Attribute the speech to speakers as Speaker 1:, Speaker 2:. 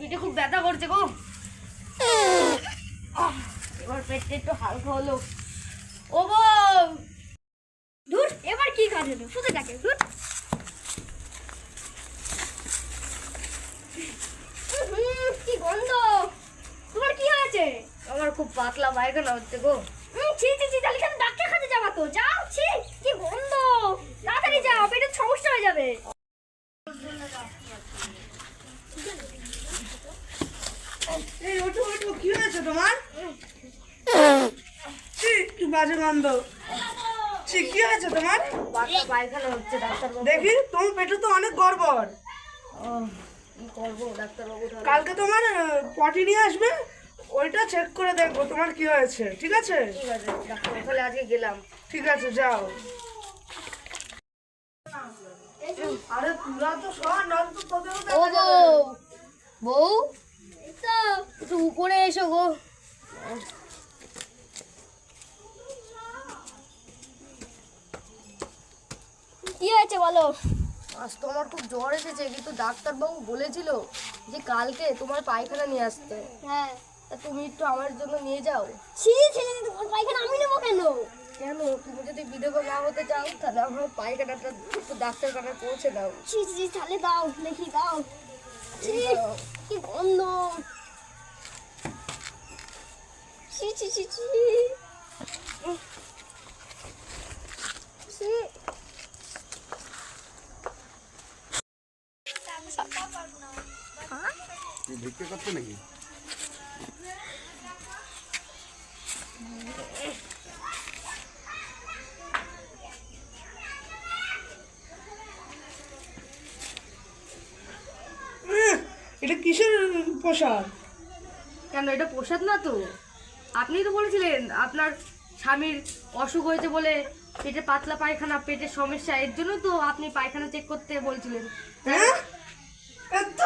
Speaker 1: পিঠে খুব ব্যথা করছে গো। এবার পেটটা একটু হালকা হলো। ও গো
Speaker 2: ধুর, এবার কি কাজ হলো? শুধু থাকে ধুর। কি গন্ধ! তোমার কি হয়েছে?
Speaker 1: আমার খুব পাতলা পায়খানা হচ্ছে গো।
Speaker 2: ছি ছি ছি, তাহলে কেন ডাক্তার খাতে যাবা তো? যাও, ছি, কি গন্ধ! তাড়াতাড়ি যাও, পেটের সমস্যা হয়ে যাবে।
Speaker 3: এই ওঠো ওঠো, কি হয়েছে তোমার? কি বাজে গন্ধ! কি হয়েছে তোমার?
Speaker 1: পাতলা পায়খানা হচ্ছে ডাক্তারবাবু।
Speaker 3: দেখি তোমার পেটে তো অনেক গড়বড়।
Speaker 1: কি করবো ডাক্তারবাবু?
Speaker 3: কালকে তোমার পটি নিয়ে আসবে, ওইটা চেক করে দেখবো তোমার কি হয়েছে। ঠিক আছে?
Speaker 1: ঠিক আছে ডাক্তার, তাহলে আজকে গেলাম।
Speaker 3: ঠিক আছে, যাও। আরে তুরা তো সর, নল তো তোদেরও
Speaker 1: ও
Speaker 3: দেখা
Speaker 1: গো
Speaker 3: যাবে।
Speaker 1: বউ, একটু উপরে এসো গো।
Speaker 2: কি হয়েছে বলো?
Speaker 1: আজ তো আমার খুব জ্বর এসেছে, কিন্তু ডাক্তারবাবু বলেছিল যে কালকে তোমার পায়খানা নিয়ে আসতে।
Speaker 2: হ্যাঁ।
Speaker 1: তা তুমি একটু আমার জন্য নিয়ে যাও।
Speaker 2: ছি ছি, তোমার পায়খানা আমি নেবো কেন?
Speaker 1: কেন? তুমি যদি বিধবা না হতে চাও তাহলে আমার পায়খানাটা একটু ডাক্তারখানায় পৌঁছে দাও।
Speaker 2: ছি ছি, তাহলে দাও, দেখি দাও। ছি, কি গন্ধ! ছি ছি ছি ছি ছি।
Speaker 4: ভিক্ষে করতে নাকি?
Speaker 3: এটা কিসের পোশাক?
Speaker 1: কেন, এটা প্রসাদ না তো? আপনিই তো বলেছিলেন আপনার স্বামীর অসুখ হয়েছে বলে পেটে পাতলা পায়খানা, পেটের সমস্যা, এর জন্য তো আপনি পায়খানা চেক করতে বলছিলেন।
Speaker 3: হ্যাঁ, এত